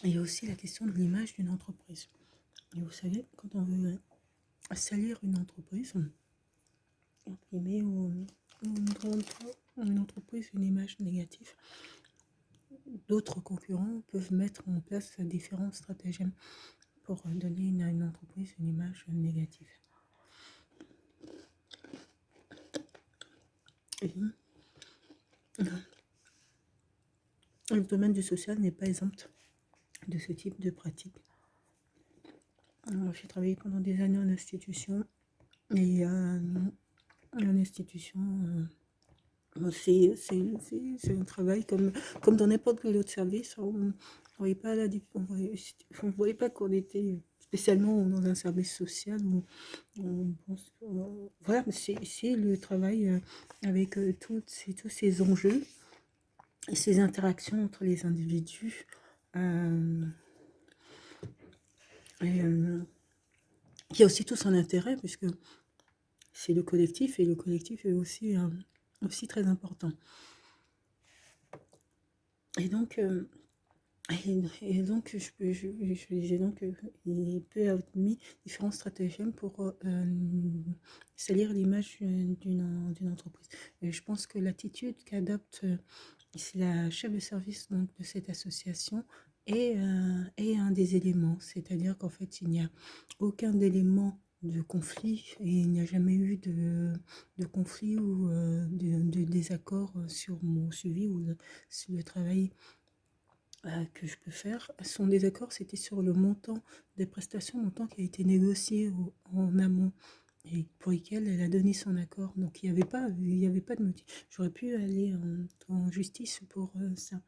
Il y a aussi la question de l'image d'une entreprise. Et vous savez, quand on veut salir une entreprise, imprimer ou rendre une entreprise une image négative, d'autres concurrents peuvent mettre en place différents stratagèmes pour donner à une entreprise une image négative. Et le domaine du social n'est pas exempt de ce type de pratique. J'ai travaillé pendant des années en institution et en institution, c'est un travail comme dans n'importe quel autre service. On ne voyait pas on voyait pas qu'on était spécialement dans un service social où on pense voilà, c'est le travail avec tous ces enjeux et ces interactions entre les individus. euh, et, qui a aussi tout son intérêt puisque c'est le collectif et le collectif est aussi très important. Et donc, donc je disais donc il peut être mis différents stratagèmes pour salir l'image d'une entreprise. Et je pense que l'attitude qu'adopte c'est la chef de service donc, de cette association est un des éléments. C'est-à-dire qu'en fait, il n'y a aucun élément de conflit et il n'y a jamais eu de conflit ou de désaccord sur mon suivi ou sur le travail que je peux faire. Son désaccord, c'était sur le montant des prestations, montant qui a été négocié en amont et pour lequel elle a donné son accord. Donc il y avait pas de motif. J'aurais pu aller en justice pour ça.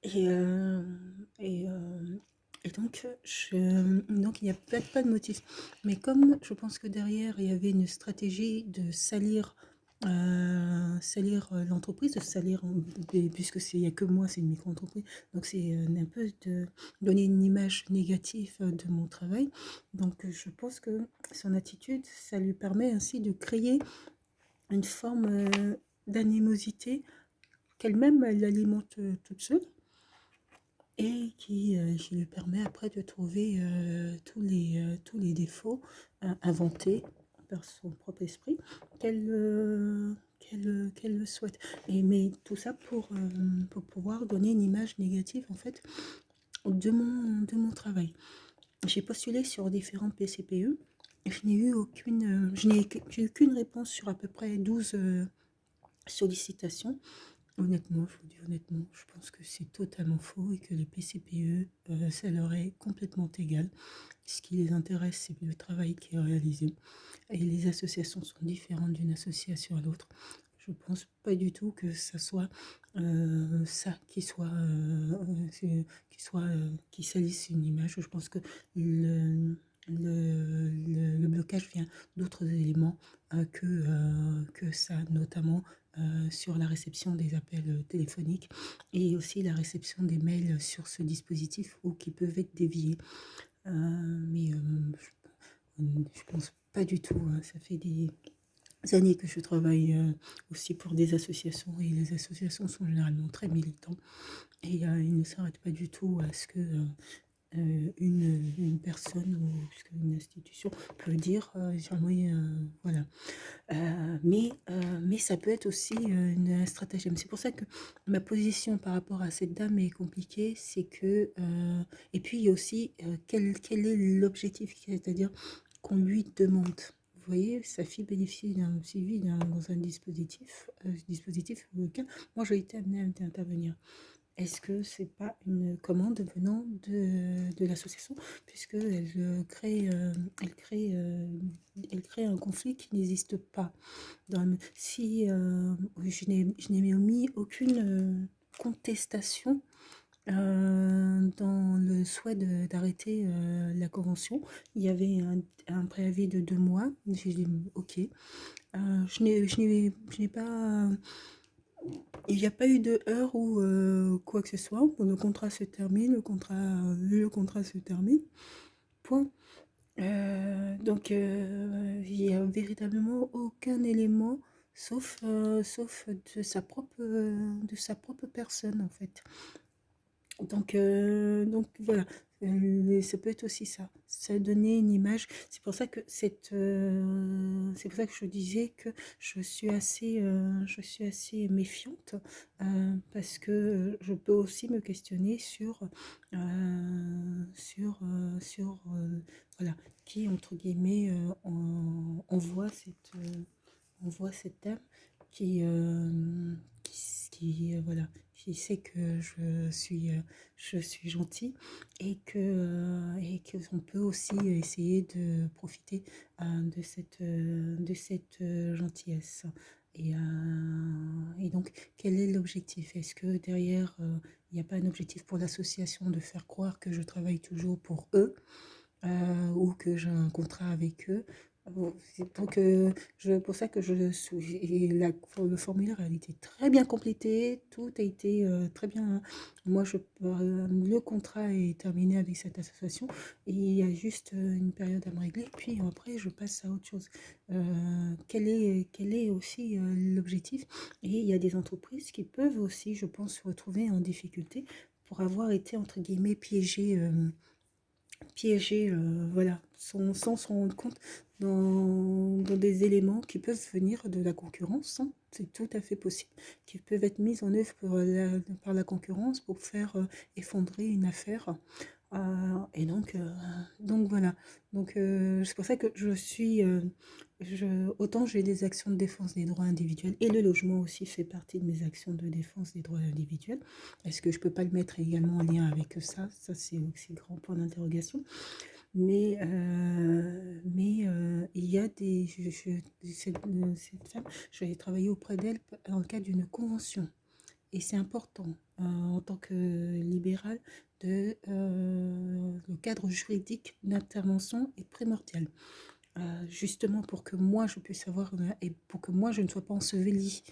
Et, euh, et, euh, et donc, donc, il n'y a pas de motif. Mais comme je pense que derrière, il y avait une stratégie de salir l'entreprise, puisque il n'y a que moi, c'est une micro-entreprise, donc c'est un peu de donner une image négative de mon travail. Donc, je pense que son attitude, ça lui permet ainsi de créer une forme d'animosité qu'elle-même, elle alimente toute seule et qui lui permet après de trouver tous les défauts inventés par son propre esprit qu'elle le souhaite. Mais tout ça pour pouvoir donner une image négative en fait de mon travail. J'ai postulé sur différents PCPE. Je n'ai eu j'ai eu qu'une réponse sur à peu près 12 sollicitations. Honnêtement, je vous dis honnêtement, je pense que c'est totalement faux et que les PCPE, ça leur est complètement égal. Ce qui les intéresse, c'est le travail qui est réalisé. Et les associations sont différentes d'une association à l'autre. Je pense pas du tout que ça soit ça qui salisse une image. Je pense que le blocage vient d'autres éléments que ça, notamment sur la réception des appels téléphoniques et aussi la réception des mails sur ce dispositif ou qui peuvent être déviés. Mais je pense pas du tout, hein. Ça fait des années que je travaille aussi pour des associations et les associations sont généralement très militants et ils ne s'arrêtent pas du tout à ce que une personne ou une institution peut dire j'aimerais voilà. Mais ça peut être aussi une stratagème. C'est pour ça que ma position par rapport à cette dame est compliquée, c'est que et puis il y a aussi quel est l'objectif, c'est-à-dire qu'on lui demande. Vous voyez, sa fille bénéficie d'un suivi dans un dispositif auquel moi j'ai été amenée à intervenir. Est-ce que c'est pas une commande venant de l'association puisqu'elle elle crée un conflit qui n'existe pas. Si je n'ai mis aucune contestation dans le souhait d'arrêter la convention, il y avait un préavis de 2 mois. J'ai dit ok. Je n'ai pas il n'y a pas eu de heure ou quoi que ce soit. Le contrat se termine, le contrat se termine. Point. Donc, il n'y a véritablement aucun élément sauf de sa propre personne, en fait. Donc voilà, ça peut être aussi ça, ça donner une image. C'est pour ça que je disais que je suis assez méfiante, parce que je peux aussi me questionner voilà, qui, entre guillemets, envoie cette dame qui, voilà, qui sait que je suis gentille et qu'on peut aussi essayer de profiter de cette gentillesse. Et donc, quel est l'objectif? Est-ce que derrière, il n'y a pas un objectif pour l'association de faire croire que je travaille toujours pour eux, ou que j'ai un contrat avec eux? Donc, pour ça que le formulaire a été très bien complété, tout a été très bien. Moi, le contrat est terminé avec cette association et il y a juste une période à me régler. Puis après, je passe à autre chose. Quel est aussi l'objectif? Et il y a des entreprises qui peuvent aussi, je pense, se retrouver en difficulté pour avoir été, entre guillemets, piégé, voilà, sans se rendre compte dans des éléments qui peuvent venir de la concurrence, hein. C'est tout à fait possible, qui peuvent être mis en œuvre par la concurrence pour faire effondrer une affaire. Donc voilà. Donc c'est pour ça que autant j'ai des actions de défense des droits individuels et le logement aussi fait partie de mes actions de défense des droits individuels. Est-ce que je peux pas le mettre également en lien avec ça? Ça, c'est aussi grand point d'interrogation. Il y a cette femme, je vais travailler auprès d'elle dans le cadre d'une convention. Et c'est important, en tant que libéral, le cadre juridique d'intervention est primordial. Justement pour que moi je puisse savoir, et pour que moi je ne sois pas ensevelie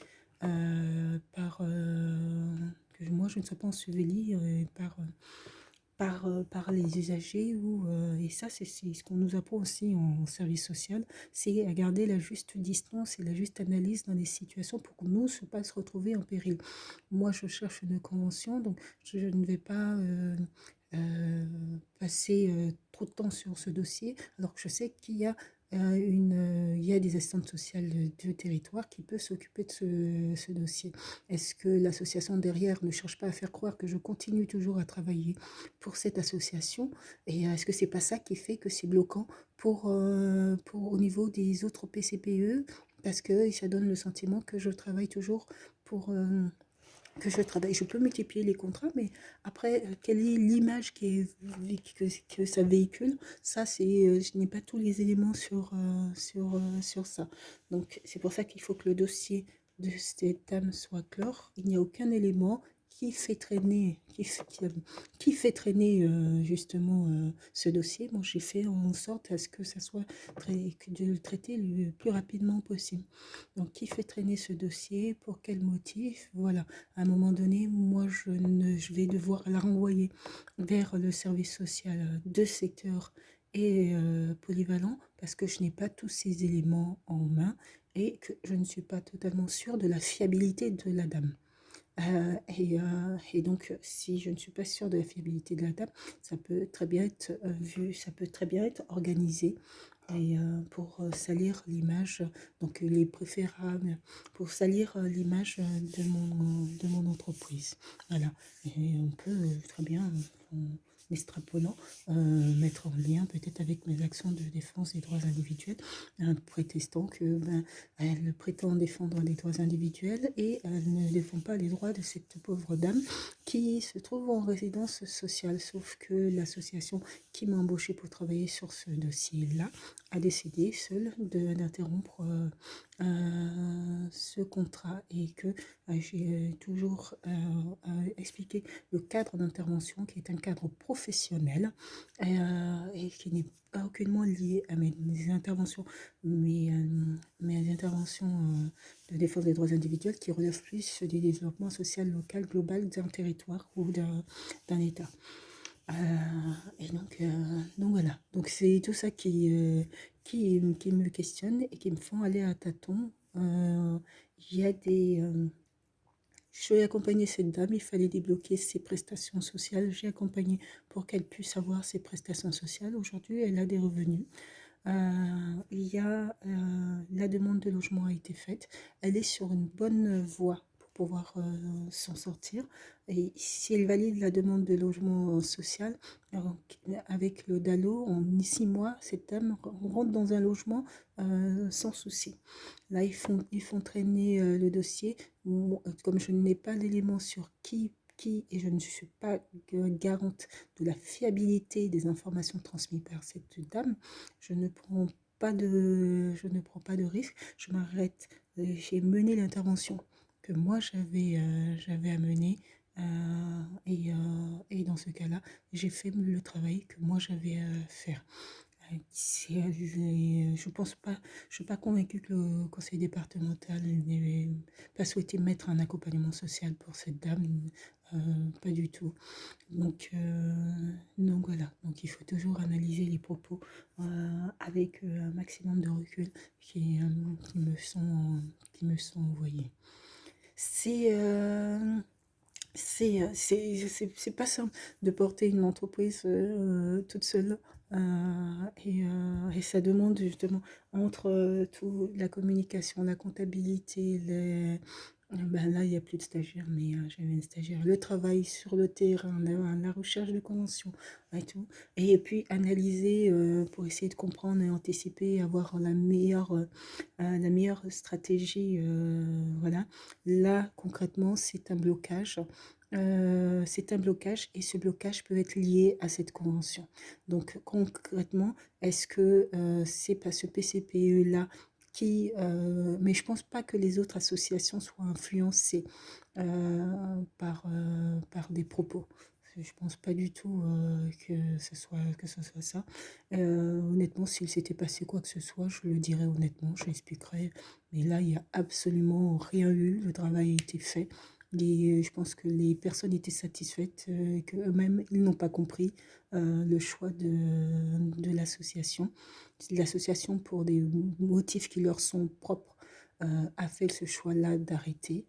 que moi je ne sois pas ensevelie par les usagers et ça c'est ce qu'on nous apprend aussi en service social, c'est à garder la juste distance et la juste analyse dans les situations pour que nous ne pas se retrouver en péril. Moi je cherche une convention, donc je ne vais pas passer trop de temps sur ce dossier alors que je sais qu'il y a il y a des assistantes sociales de territoire qui peuvent s'occuper de ce dossier. Est-ce que l'association derrière ne cherche pas à faire croire que je continue toujours à travailler pour cette association? Et est-ce que c'est pas ça qui fait que c'est bloquant au niveau des autres PCPE? Parce que ça donne le sentiment que je travaille toujours pour... je peux multiplier les contrats, mais après, quelle est l'image que ça véhicule? Ça, je n'ai pas tous les éléments sur ça. Donc, c'est pour ça qu'il faut que le dossier de cette dame soit clore. Il n'y a aucun élément qui fait traîner justement ce dossier. Moi, j'ai fait en sorte à ce que ça soit de le traiter le plus rapidement possible. Donc, qui fait traîner ce dossier? Pour quel motif? Voilà. À un moment donné, moi, je vais devoir la renvoyer vers le service social de secteur et polyvalent parce que je n'ai pas tous ces éléments en main et que je ne suis pas totalement sûre de la fiabilité de la dame. Et donc, si je ne suis pas sûre de la fiabilité de la dame, ça peut très bien être ça peut très bien être organisé et pour salir l'image, donc il est préférable pour salir l'image de mon entreprise. Voilà. Et on peut très bien, en extrapolant, mettre en lien peut-être avec mes actions de défense des droits individuels, prétextant que elle prétend défendre les droits individuels et elle ne défend pas les droits de cette pauvre dame qui se trouve en résidence sociale. Sauf que l'association qui m'a embauchée pour travailler sur ce dossier-là a décidé seule d'interrompre ce contrat et que j'ai toujours expliqué le cadre d'intervention qui est un cadre professionnel et qui n'est pas aucunement lié à mes interventions, mes interventions de défense des droits individuels qui relèvent plus du développement social local global d'un territoire ou d'un État. Donc voilà, donc c'est tout ça qui me questionne et qui me font aller à tâtons. Il y a des, J'ai accompagné cette dame, il fallait débloquer ses prestations sociales. J'ai accompagné pour qu'elle puisse avoir ses prestations sociales. Aujourd'hui, elle a des revenus. Il y a la demande de logement a été faite. Elle est sur une bonne voie pour pouvoir s'en sortir. Et si elle valide la demande de logement social, alors, avec le DALO, en 6 mois, cette dame rentre dans un logement sans souci. Là, ils font traîner le dossier. Comme je n'ai pas d'éléments sur qui, et je ne suis pas garante de la fiabilité des informations transmises par cette dame, je ne prends pas de risque. Je m'arrête. J'ai mené l'intervention que moi j'avais à mener. Et dans ce cas-là, j'ai fait le travail que moi j'avais à faire. Je pense pas, je suis pas convaincue que le conseil départemental n'ait pas souhaité mettre un accompagnement social pour cette dame, euh, pas du tout. Donc voilà, donc il faut toujours analyser les propos avec un maximum de recul qui me sont envoyés. C'est c'est pas simple de porter une entreprise toute seule. Et ça demande justement entre tout la communication, la comptabilité, ben là il n'y a plus de stagiaires, mais j'avais une stagiaire, le travail sur le terrain, la recherche de conventions et tout, et puis analyser pour essayer de comprendre et anticiper, avoir la meilleure stratégie, voilà. Là, concrètement, c'est un blocage et ce blocage peut être lié à cette convention. Donc, concrètement, est-ce que c'est pas ce PCPE-là mais je pense pas que les autres associations soient influencées par des propos. Je pense pas du tout que ce soit ça. Honnêtement, s'il s'était passé quoi que ce soit, je le dirais honnêtement, je l'expliquerais. Mais là, il n'y a absolument rien eu. Le travail a été fait. Je pense que les personnes étaient satisfaites, qu'eux-mêmes, ils n'ont pas compris le choix de l'association. L'association, pour des motifs qui leur sont propres, a fait ce choix-là d'arrêter.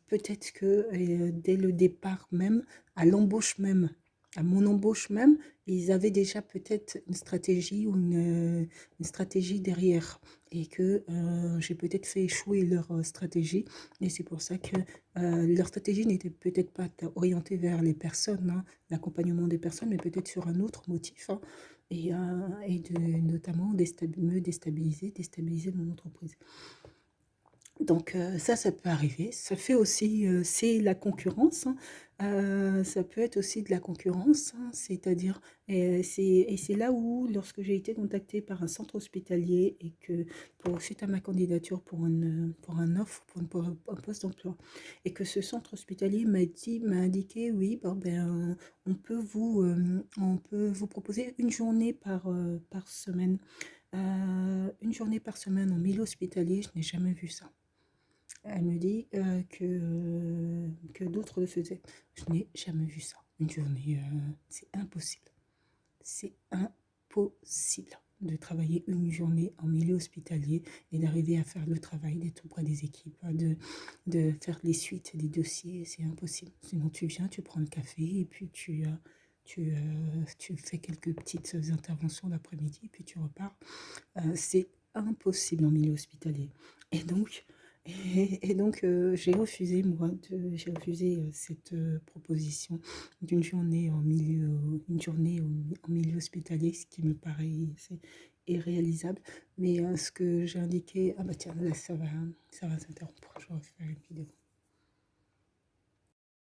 Peut-être que dès le départ même, à l'embauche même, à mon embauche même, ils avaient déjà peut-être une stratégie ou une stratégie derrière et que j'ai peut-être fait échouer leur stratégie et c'est pour ça que leur stratégie n'était peut-être pas orientée vers les personnes, hein, l'accompagnement des personnes, mais peut-être sur un autre motif, hein, et notamment déstabiliser mon entreprise. Donc ça peut arriver. Ça fait aussi, c'est la concurrence, hein. Ça peut être aussi de la concurrence, hein, c'est-à-dire, c'est là où, lorsque j'ai été contactée par un centre hospitalier et que, suite à ma candidature pour un offre, pour un poste d'emploi, et que ce centre hospitalier m'a indiqué, oui, bon, ben, on peut vous proposer une journée par semaine. Une journée par semaine en milieu hospitalier, je n'ai jamais vu ça. Elle me dit que d'autres le faisaient. Je n'ai jamais vu ça. Une journée, c'est impossible. C'est impossible de travailler une journée en milieu hospitalier et d'arriver à faire le travail, d'être auprès des équipes, de faire les suites des dossiers. C'est impossible. Sinon, tu viens, tu prends le café et puis tu fais quelques petites interventions l'après-midi et puis tu repars. C'est impossible en milieu hospitalier. Et donc, j'ai refusé cette proposition une journée en milieu hospitalier, ce qui me paraît irréalisable. Mais ce que j'ai indiqué, ah bah tiens, là, ça va s'interrompre. Je vais refaire une vidéo.